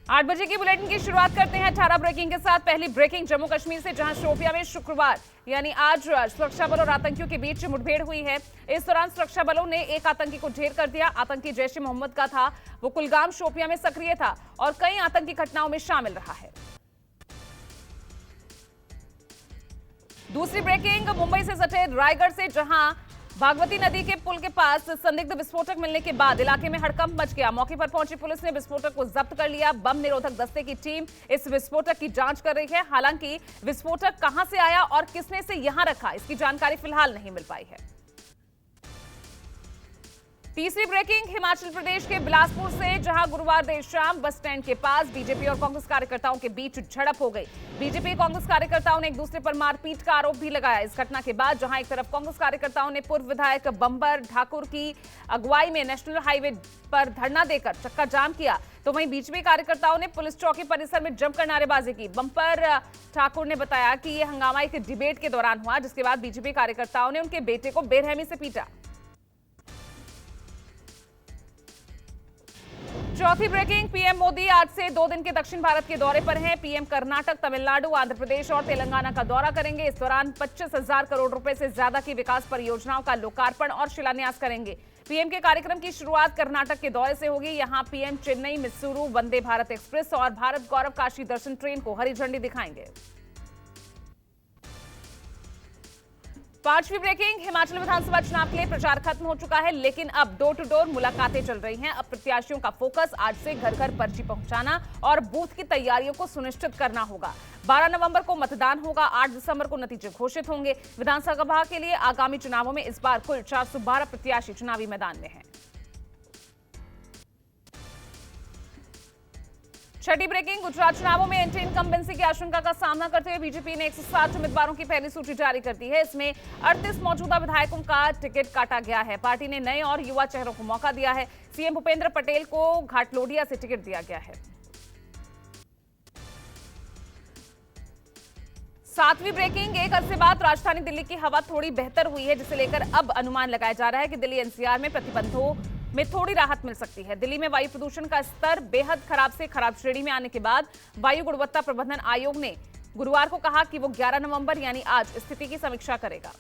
8 बजे की बुलेटिन की शुरुआत करते हैं 18 ब्रेकिंग के साथ। पहली ब्रेकिंग जम्मू कश्मीर से, जहां शोपियां में शुक्रवार यानी आज सुरक्षा बलों और आतंकियों के बीच मुठभेड़ हुई है। इस दौरान सुरक्षा बलों ने एक आतंकी को ढेर कर दिया। आतंकी जैश ए मोहम्मद का था। वो कुलगाम शोपियां में सक्रिय था और कई आतंकी घटनाओं में शामिल रहा है। दूसरी ब्रेकिंग मुंबई से सटे रायगढ़ से, जहां बागमती नदी के पुल के पास संदिग्ध विस्फोटक मिलने के बाद इलाके में हड़कंप मच गया। मौके पर पहुंची पुलिस ने विस्फोटक को जब्त कर लिया। बम निरोधक दस्ते की टीम इस विस्फोटक की जांच कर रही है। हालांकि विस्फोटक कहां से आया और किसने इसे यहां रखा, इसकी जानकारी फिलहाल नहीं मिल पाई है। तीसरी ब्रेकिंग हिमाचल प्रदेश के बिलासपुर से, जहां गुरुवार देर शाम बस स्टैंड के पास बीजेपी और कांग्रेस कार्यकर्ताओं के बीच झड़प हो गई। बीजेपी कांग्रेस कार्यकर्ताओं ने एक दूसरे पर मारपीट का आरोप भी लगाया। इस घटना के बाद जहां एक तरफ कांग्रेस कार्यकर्ताओं ने पूर्व विधायक बंबर ठाकुर की अगुवाई में नेशनल हाईवे पर धरना देकर चक्का जाम किया, तो वहीं बीजेपी कार्यकर्ताओं ने पुलिस चौकी परिसर में जमकर नारेबाजी की। बंपर ठाकुर ने बताया कि यह हंगामा एक डिबेट के दौरान हुआ, जिसके बाद बीजेपी कार्यकर्ताओं ने उनके बेटे को बेरहमी से पीटा। चौथी ब्रेकिंग, पीएम मोदी आज से 2 दिन के दक्षिण भारत के दौरे पर हैं। पीएम कर्नाटक, तमिलनाडु, आंध्र प्रदेश और तेलंगाना का दौरा करेंगे। इस दौरान 25,000 करोड़ रुपए से ज्यादा की विकास परियोजनाओं का लोकार्पण और शिलान्यास करेंगे। पीएम के कार्यक्रम की शुरुआत कर्नाटक के दौरे से होगी। यहां पीएम चेन्नई मिस्सूरू वंदे भारत एक्सप्रेस और भारत गौरव काशी दर्शन ट्रेन को हरी झंडी दिखाएंगे। पांचवी ब्रेकिंग, हिमाचल विधानसभा चुनाव के लिए प्रचार खत्म हो चुका है, लेकिन अब डोर टू डोर मुलाकातें चल रही हैं। अब प्रत्याशियों का फोकस आज से घर घर पर्ची पहुंचाना और बूथ की तैयारियों को सुनिश्चित करना होगा। 12 नवंबर को मतदान होगा, 8 दिसंबर को नतीजे घोषित होंगे। विधानसभा के लिए आगामी चुनावों में इस बार कुल 412 प्रत्याशी चुनावी मैदान में हैं। छठी ब्रेकिंग, गुजरात चुनावों में एंटी इनकम्बेंसी की आशंका का सामना करते हुए बीजेपी ने 160 उम्मीदवारों की पहली सूची जारी कर दी है। इसमें 38 मौजूदा विधायकों का टिकट काटा गया है। पार्टी ने नए और युवा चेहरों को मौका दिया है। सीएम भूपेंद्र पटेल को घाटलोडिया से टिकट दिया गया है। 7वीं ब्रेकिंग, एक अरसे बाद राजधानी दिल्ली की हवा थोड़ी बेहतर हुई है, जिसे लेकर अब अनुमान लगाया जा रहा है कि दिल्ली एनसीआर में प्रतिबंधों में थोड़ी राहत मिल सकती है। दिल्ली में वायु प्रदूषण का स्तर बेहद खराब से खराब श्रेणी में आने के बाद वायु गुणवत्ता प्रबंधन आयोग ने गुरुवार को कहा कि वो 11 नवंबर यानी आज स्थिति की समीक्षा करेगा।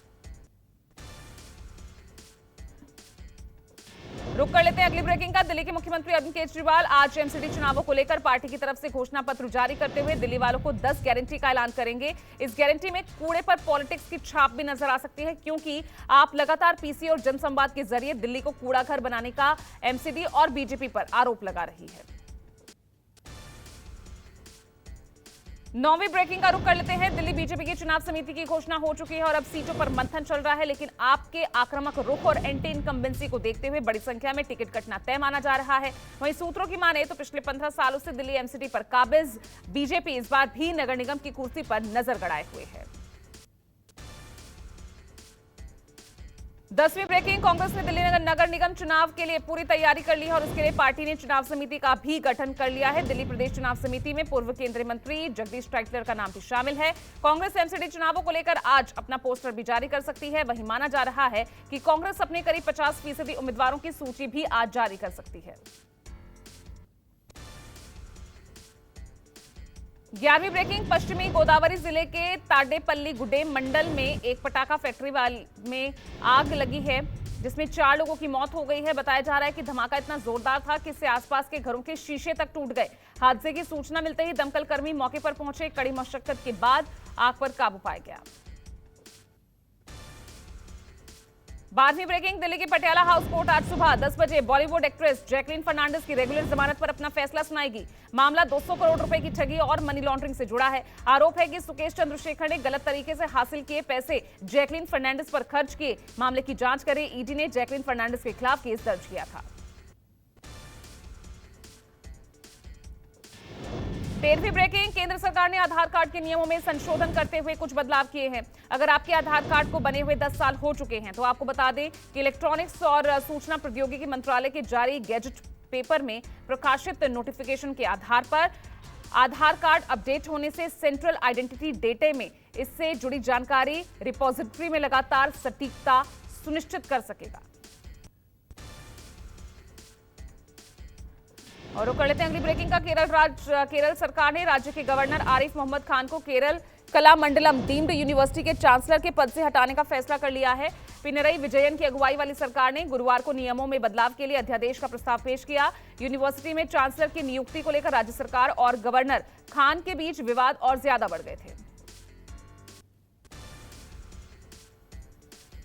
रुक कर लेते हैं अगली ब्रेकिंग का। दिल्ली के मुख्यमंत्री अरविंद केजरीवाल आज एमसीडी चुनावों को लेकर पार्टी की तरफ से घोषणा पत्र जारी करते हुए दिल्ली वालों को 10 गारंटी का ऐलान करेंगे। इस गारंटी में कूड़े पर पॉलिटिक्स की छाप भी नजर आ सकती है, क्योंकि आप लगातार पीसी और जनसंवाद के जरिए दिल्ली को कूड़ा घर बनाने का एमसीडी और बीजेपी पर आरोप लगा रही है। 9वीं ब्रेकिंग का रुख कर लेते हैं। दिल्ली बीजेपी की चुनाव समिति की घोषणा हो चुकी है और अब सीटों पर मंथन चल रहा है, लेकिन आपके आक्रामक रुख और एंटी इनकम्बेंसी को देखते हुए बड़ी संख्या में टिकट कटना तय माना जा रहा है। वहीं सूत्रों की माने तो पिछले 15 सालों से दिल्ली एमसीडी पर काबिज बीजेपी इस बार भी नगर निगम की कुर्सी पर नजर गड़ाए हुए है। 10वीं ब्रेकिंग, कांग्रेस ने दिल्ली नगर निगम चुनाव के लिए पूरी तैयारी कर ली है और उसके लिए पार्टी ने चुनाव समिति का भी गठन कर लिया है। दिल्ली प्रदेश चुनाव समिति में पूर्व केंद्रीय मंत्री जगदीश टाइटलर का नाम भी शामिल है। कांग्रेस एमसीडी चुनावों को लेकर आज अपना पोस्टर भी जारी कर सकती है। वहीं माना जा रहा है कि कांग्रेस अपने करीब 50% उम्मीदवारों की सूची भी आज जारी कर सकती है। 11वीं ब्रेकिंग, पश्चिमी गोदावरी जिले के ताडेपल्ली गुडेम मंडल में एक पटाखा फैक्ट्री में आग लगी है, जिसमें 4 लोगों की मौत हो गई है। बताया जा रहा है कि धमाका इतना जोरदार था कि इससे आसपास के घरों के शीशे तक टूट गए। हादसे की सूचना मिलते ही दमकल कर्मी मौके पर पहुंचे। कड़ी मशक्कत के बाद आग पर काबू पाया गया। 12वीं ब्रेकिंग, दिल्ली की पटियाला हाउस कोर्ट आज सुबह 10 बजे बॉलीवुड एक्ट्रेस जैकलीन फर्नांडिस की रेगुलर जमानत पर अपना फैसला सुनाएगी। मामला 200 करोड़ रुपए की ठगी और मनी लॉन्ड्रिंग से जुड़ा है। आरोप है कि सुकेश चंद्रशेखर ने गलत तरीके से हासिल किए पैसे जैकलीन फर्नांडिस पर खर्च किए। मामले की जांच करे ईडी ने जैकलीन फर्नांडिस के खिलाफ केस दर्ज किया था। 13वीं ब्रेकिंग, केंद्र सरकार ने आधार कार्ड के नियमों में संशोधन करते हुए कुछ बदलाव किए हैं। अगर आपके आधार कार्ड को बने हुए 10 साल हो चुके हैं तो आपको बता दें कि इलेक्ट्रॉनिक्स और सूचना प्रौद्योगिकी मंत्रालय के जारी गैजेट पेपर में प्रकाशित नोटिफिकेशन के आधार पर आधार कार्ड अपडेट होने से सेंट्रल आइडेंटिटी डेटा में इससे जुड़ी जानकारी रिपोजिटरी में लगातार सटीकता सुनिश्चित कर सकेगा। और रुक कर लेते हैं अगली ब्रेकिंग का। केरल सरकार ने राज्य के गवर्नर आरिफ मोहम्मद खान को केरल कलामंडलम डीम्ड यूनिवर्सिटी के चांसलर के पद से हटाने का फैसला कर लिया है। पिनरई विजयन की अगुवाई वाली सरकार ने गुरुवार को नियमों में बदलाव के लिए अध्यादेश का प्रस्ताव पेश किया। यूनिवर्सिटी में चांसलर की नियुक्ति को लेकर राज्य सरकार और गवर्नर खान के बीच विवाद और ज्यादा बढ़ गए थे।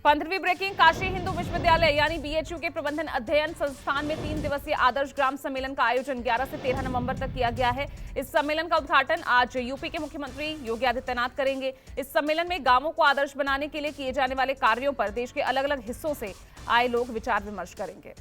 15वीं ब्रेकिंग। काशी हिंदू विश्वविद्यालय यानी बीएचयू के प्रबंधन अध्ययन संस्थान में 3 दिवसीय आदर्श ग्राम सम्मेलन का आयोजन 11 से 13 नवंबर तक किया गया है। इस सम्मेलन का उद्घाटन आज यूपी के मुख्यमंत्री योगी आदित्यनाथ करेंगे। इस सम्मेलन में गांवों को आदर्श बनाने के लिए किए जाने वाले कार्यों पर देश के अलग अलग हिस्सों से आए लोग विचार विमर्श करेंगे।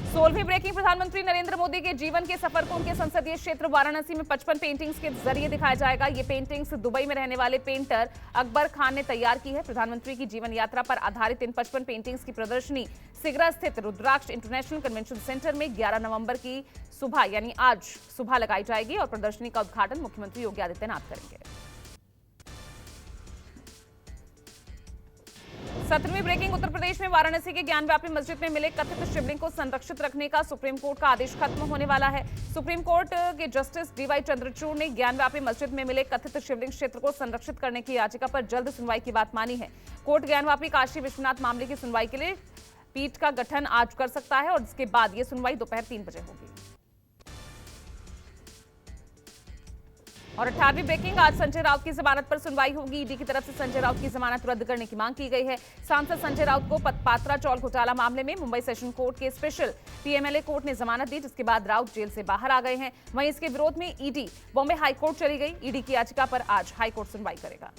16वीं ब्रेकिंग। प्रधानमंत्री नरेंद्र मोदी के जीवन के सफर को उनके संसदीय क्षेत्र वाराणसी में 55 पेंटिंग्स के जरिए दिखाया जाएगा। ये पेंटिंग्स दुबई में रहने वाले पेंटर अकबर खान ने तैयार की है। प्रधानमंत्री की जीवन यात्रा पर आधारित इन 55 पेंटिंग्स की प्रदर्शनी सिगरा स्थित रुद्राक्ष इंटरनेशनल कन्वेंशन सेंटर में 11 नवंबर की सुबह यानी आज सुबह लगाई जाएगी और प्रदर्शनी का उद्घाटन मुख्यमंत्री योगी आदित्यनाथ करेंगे। 17वीं ब्रेकिंग। उत्तर प्रदेश में वाराणसी के ज्ञानव्यापी मस्जिद में मिले कथित शिवलिंग को संरक्षित रखने का सुप्रीम कोर्ट का आदेश खत्म होने वाला है। सुप्रीम कोर्ट के जस्टिस डीवाई चंद्रचूड़ ने ज्ञानव्यापी मस्जिद में मिले कथित शिवलिंग क्षेत्र को संरक्षित करने की याचिका पर जल्द सुनवाई की बात मानी है। कोर्ट ज्ञानव्यापी काशी विश्वनाथ मामले की सुनवाई के लिए पीठ का गठन आज कर सकता है और इसके बाद यह सुनवाई दोपहर 3 बजे होगी। और 18वीं ब्रेकिंग। आज संजय राउत की जमानत पर सुनवाई होगी। ईडी की तरफ से संजय राउत की जमानत रद्द करने की मांग की गई है। सांसद संजय राउत को पात्रा चौल घोटाला मामले में मुंबई सेशन कोर्ट के स्पेशल पीएमएलए कोर्ट ने जमानत दी, जिसके बाद राउत जेल से बाहर आ गए हैं। वहीं इसके विरोध में ईडी बॉम्बे हाईकोर्ट चली गई। ईडी की याचिका पर आज हाईकोर्ट सुनवाई करेगा।